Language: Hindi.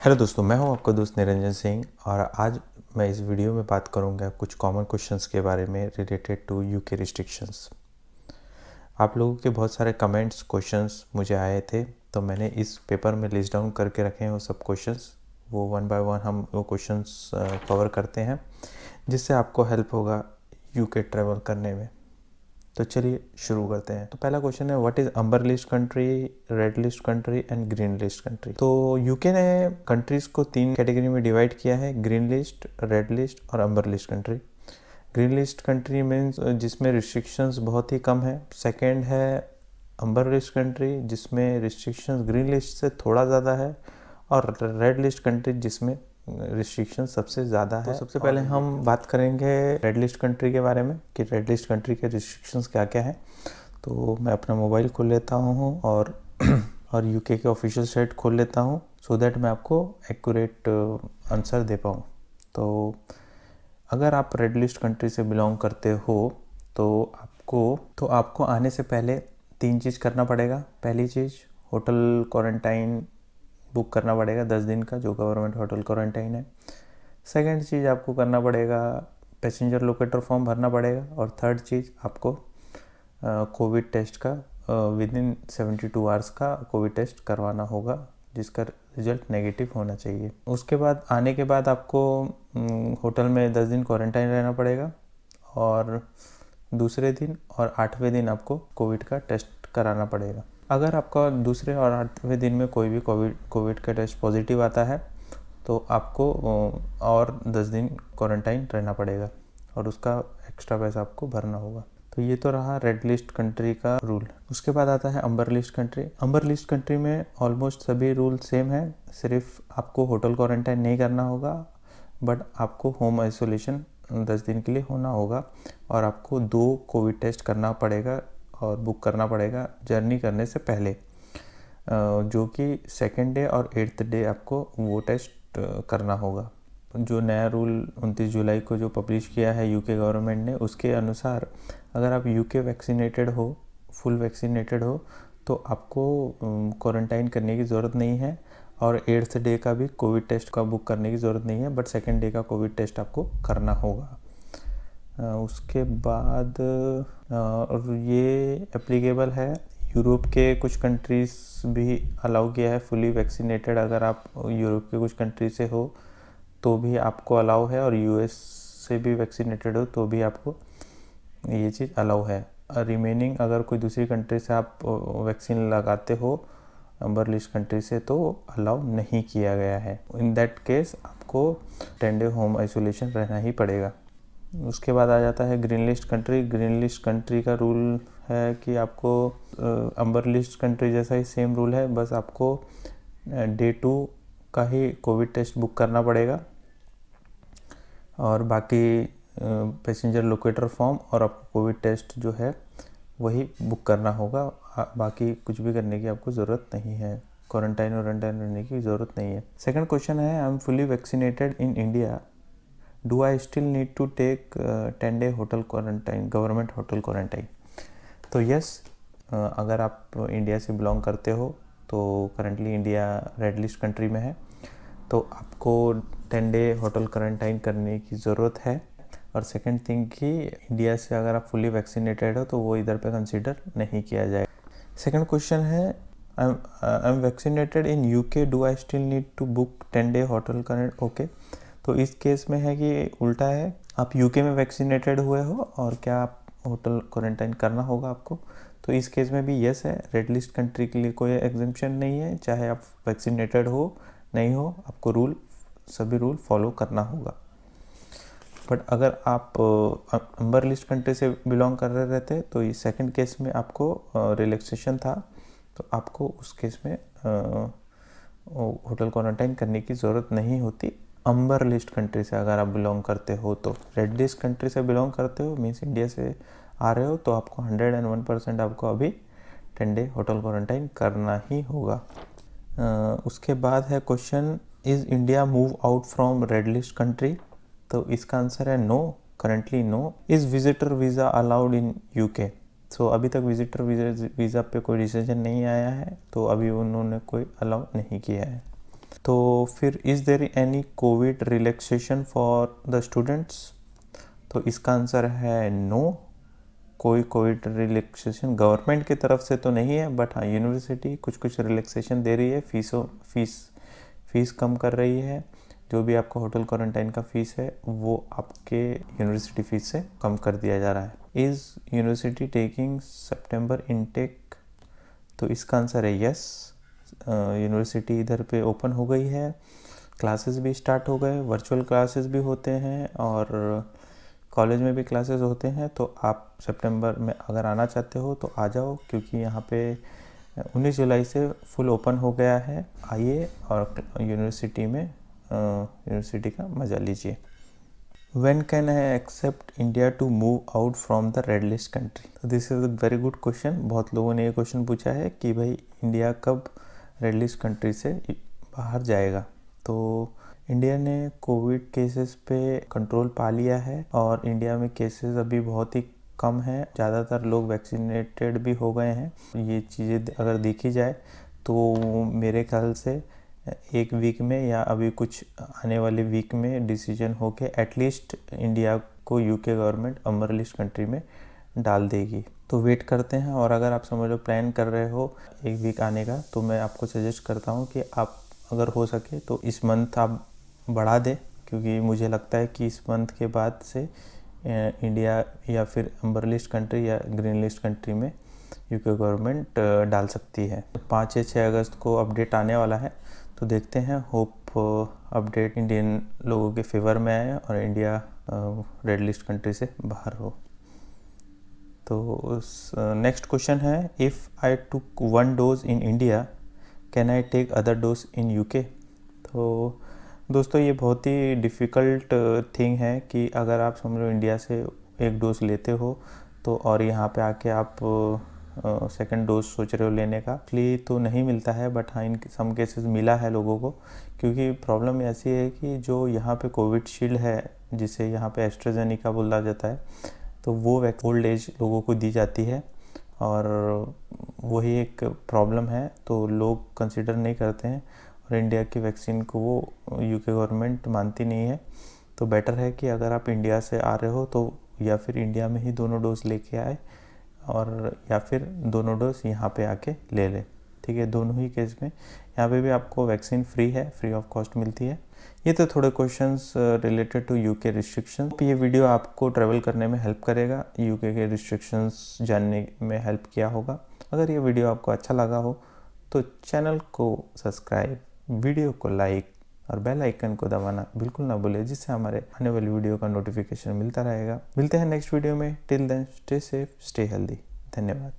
हेलो दोस्तों, मैं हूं आपका दोस्त निरंजन सिंह और आज मैं इस वीडियो में बात करूंगा कुछ कॉमन क्वेश्चंस के बारे में रिलेटेड टू यूके रिस्ट्रिक्शंस। आप लोगों के बहुत सारे कमेंट्स क्वेश्चंस मुझे आए थे, तो मैंने इस पेपर में लिस्ट डाउन करके रखे हैं वो सब क्वेश्चंस। वो वन बाय वन हम वो क्वेश्चंस कवर करते हैं, जिससे आपको हेल्प होगा यूके ट्रैवल करने में। तो चलिए शुरू करते हैं। तो पहला क्वेश्चन है, what is amber list country, red list country and green list country. तो यूके ने कंट्रीज को 3 कैटेगरी में डिवाइड किया है, ग्रीन लिस्ट, रेड लिस्ट और amber list country. Green list country means जिसमें रिस्ट्रिक्शंस बहुत ही कम है। सेकेंड है अम्बर लिस्ट कंट्री, जिसमें रिस्ट्रिक्शंस ग्रीन लिस्ट से थोड़ा ज़्यादा है। और रेड लिस्ट कंट्री जिसमें रिस्ट्रिक्शन सबसे ज़्यादा है। तो सबसे पहले हम बात करेंगे रेड लिस्ट कंट्री के बारे में कि रेड लिस्ट कंट्री के रिस्ट्रिक्शंस क्या क्या हैं। तो मैं अपना मोबाइल खोल लेता हूँ और और यूके के ऑफिशियल साइट खोल लेता हूँ, सो दैट मैं आपको एक्यूरेट आंसर दे पाऊँ। तो अगर आप रेड लिस्ट कंट्री से बिलोंग करते हो तो आपको आने से पहले 3 चीज़ करना पड़ेगा। पहली चीज़, होटल क्वारंटाइन बुक करना पड़ेगा 10 दिन का, जो गवर्नमेंट होटल क्वारंटाइन है। सेकंड चीज़ आपको करना पड़ेगा, पैसेंजर लोकेटर फॉर्म भरना पड़ेगा। और थर्ड चीज़, आपको कोविड टेस्ट का विद इन 72 आवर्स का कोविड टेस्ट करवाना होगा, जिसका रिजल्ट नेगेटिव होना चाहिए। उसके बाद आने के बाद आपको होटल में 10 दिन क्वारंटाइन रहना पड़ेगा, और दूसरे दिन और 8वें दिन आपको कोविड का टेस्ट कराना पड़ेगा। अगर आपका दूसरे और 8वें दिन में कोई भी कोविड का टेस्ट पॉजिटिव आता है तो आपको और 10 दिन क्वारंटाइन रहना पड़ेगा, और उसका एक्स्ट्रा पैसा आपको भरना होगा। तो ये तो रहा रेड लिस्ट कंट्री का रूल। उसके बाद आता है अम्बर लिस्ट कंट्री। अम्बर लिस्ट कंट्री में ऑलमोस्ट सभी रूल सेम है, सिर्फ आपको होटल क्वारंटाइन नहीं करना होगा, बट आपको होम आइसोलेशन 10 दिन के लिए होना होगा, और आपको 2 कोविड टेस्ट करना पड़ेगा और बुक करना पड़ेगा जर्नी करने से पहले, जो कि सेकेंड डे और 8th डे आपको वो टेस्ट करना होगा। जो नया रूल 29 जुलाई को जो पब्लिश किया है यूके गवर्नमेंट ने, उसके अनुसार अगर आप यूके वैक्सीनेटेड हो, फुल वैक्सीनेटेड हो, तो आपको क्वारंटाइन करने की ज़रूरत नहीं है, और 8th डे का भी कोविड टेस्ट का बुक करने की ज़रूरत नहीं है, बट सेकेंड डे का कोविड टेस्ट आपको करना होगा। उसके बाद ये एप्लीकेबल है, यूरोप के कुछ कंट्रीज़ भी अलाउ किया है फुली वैक्सीनेटेड। अगर आप यूरोप के कुछ कंट्री से हो तो भी आपको अलाउ है, और यूएस से भी वैक्सीनेटेड हो तो भी आपको ये चीज़ अलाउ है। रिमेनिंग अगर कोई दूसरी कंट्री से आप वैक्सीन लगाते हो अम्बर लिस्ट कंट्री से, तो अलाउ नहीं किया गया है। इन दैट केस आपको 10 डे होम आइसोलेशन रहना ही पड़ेगा। उसके बाद आ जाता है green list country. Green list country का रूल है कि आपको अम्बर लिस्ट कंट्री जैसा ही सेम रूल है, बस आपको डे 2 का ही कोविड टेस्ट बुक करना पड़ेगा, और बाकी पैसेंजर लोकेटर फॉर्म और आपको कोविड टेस्ट जो है वही बुक करना होगा। बाकी कुछ भी करने की आपको ज़रूरत नहीं है, क्वारंटाइन रहने की ज़रूरत नहीं है। सेकंड क्वेश्चन है, I am fully vaccinated in India, do I still need to take 10 day hotel quarantine, government hotel quarantine. तो यस, अगर आप इंडिया से बिलोंग करते हो तो currently India red list country में है, तो आपको 10 डे होटल क्वारंटाइन करने की ज़रूरत है। और सेकंड थिंग कि इंडिया से अगर आप फुली वैक्सीनेटेड हो तो वो इधर पे कंसीडर नहीं किया जाएगा। सेकंड क्वेश्चन है, I am vaccinated in UK, do I still need to book 10 day hotel quarantine. Okay, तो इस केस में है कि उल्टा है, आप यूके में वैक्सीनेटेड हुए हो और क्या आप होटल क्वारंटाइन करना होगा आपको। तो इस केस में भी यस है, रेड लिस्ट कंट्री के लिए कोई एग्जेम्पशन नहीं है, चाहे आप वैक्सीनेटेड हो नहीं हो, आपको सभी रूल फॉलो करना होगा। बट अगर आप अम्बर लिस्ट कंट्री से बिलोंग कर रहे रहते तो ये सेकंड केस में आपको रिलैक्सेशन था, तो आपको उस केस में होटल क्वारंटाइन करने की ज़रूरत नहीं होती। अम्बर लिस्ट कंट्री से अगर आप बिलोंग करते हो, तो रेड लिस्ट कंट्री से बिलोंग करते हो मीन्स इंडिया से आ रहे हो, तो आपको 101% आपको अभी 10 डे होटल क्वारंटाइन करना ही होगा। उसके बाद है question, is India move out from red list country. तो इसका आंसर है no, currently no. Is visitor visa allowed in UK. So अभी तक विजिटर वीज़ा पे कोई डिसीजन नहीं आया है, तो अभी उन्होंने कोई अलाउ नहीं किया है। तो फिर is there any covid relaxation for the students? तो इसका आंसर है नो। कोई कोविड रिलैक्सेशन गवर्नमेंट की तरफ से तो नहीं है, बट हाँ यूनिवर्सिटी कुछ कुछ रिलैक्सेशन दे रही है। फीस कम कर रही है। जो भी आपका होटल क्वारंटाइन का फ़ीस है वो आपके यूनिवर्सिटी फ़ीस से कम कर दिया जा रहा है। Is university taking September intake? तो इसका आंसर है यस। यूनिवर्सिटी इधर पे ओपन हो गई है, क्लासेस भी स्टार्ट हो गए, वर्चुअल क्लासेस भी होते हैं और कॉलेज में भी क्लासेस होते हैं। तो आप सितंबर में अगर आना चाहते हो तो आ जाओ, क्योंकि यहाँ पे 19 जुलाई से फुल ओपन हो गया है। आइए और यूनिवर्सिटी का मज़ा लीजिए। When can I accept India to move out from the red list country? तो this is a very good question. बहुत लोगों ने ये क्वेश्चन पूछा है कि भाई इंडिया कब रेड लिस्ट कंट्री से बाहर जाएगा। तो इंडिया ने कोविड केसेस पे कंट्रोल पा लिया है और इंडिया में केसेस अभी बहुत ही कम है। ज़्यादातर लोग वैक्सीनेटेड भी हो गए हैं। ये चीज़ें अगर देखी जाए तो मेरे ख्याल से एक वीक में या अभी कुछ आने वाले वीक में डिसीजन होके एटलीस्ट इंडिया को यूके गवर्नमेंट अमर लिस्ट कंट्री में डाल देगी। तो वेट करते हैं। और अगर आप समझ लो प्लान कर रहे हो एक वीक आने का, तो मैं आपको सजेस्ट करता हूँ कि आप अगर हो सके तो इस मंथ आप बढ़ा दें, क्योंकि मुझे लगता है कि इस मंथ के बाद से इंडिया या फिर अम्बर लिस्ट कंट्री या ग्रीन लिस्ट कंट्री में यूके गवर्नमेंट डाल सकती है। 5 या 6 अगस्त को अपडेट आने वाला है, तो देखते हैं। होप अपडेट इंडियन लोगों के फेवर में आए और इंडिया रेड लिस्ट कंट्री से बाहर हो। तो नेक्स्ट क्वेश्चन है, if I took 1 dose in India can I take other dose in UK? तो दोस्तों ये बहुत ही डिफ़िकल्ट थिंग है कि अगर आप समझ लो इंडिया से एक डोज लेते हो तो और यहाँ पे आके आप सेकंड डोज सोच रहे हो लेने का, इसलिए तो नहीं मिलता है। बट हाँ इन सम केसेस मिला है लोगों को, क्योंकि प्रॉब्लम ऐसी है कि जो यहाँ पे कोविशील्ड है, जिसे यहाँ पे एस्ट्राजेनेका बोला जाता है, तो वो ओल्ड एज लोगों को दी जाती है और वही एक प्रॉब्लम है। तो लोग कंसिडर नहीं करते हैं और इंडिया की वैक्सीन को वो यूके गवर्नमेंट मानती नहीं है। तो बेटर है कि अगर आप इंडिया से आ रहे हो तो या फिर इंडिया में ही दोनों डोज लेके आए और या फिर दोनों डोज यहाँ पे आके ले ले। ठीक है, दोनों ही केस में यहाँ पे भी आपको वैक्सीन फ्री है, फ्री ऑफ कॉस्ट मिलती है। ये तो थोड़े questions related to UK restriction. ये वीडियो आपको ट्रैवल करने में हेल्प करेगा, यूके के रिस्ट्रिक्शंस जानने में हेल्प किया होगा। अगर ये वीडियो आपको अच्छा लगा हो तो चैनल को सब्सक्राइब, वीडियो को लाइक और बेल आइकन को दबाना बिल्कुल ना भूलें, जिससे हमारे आने वाली वीडियो का नोटिफिकेशन मिलता रहेगा। मिलते हैं नेक्स्ट वीडियो में। Till then stay safe, stay healthy. धन्यवाद।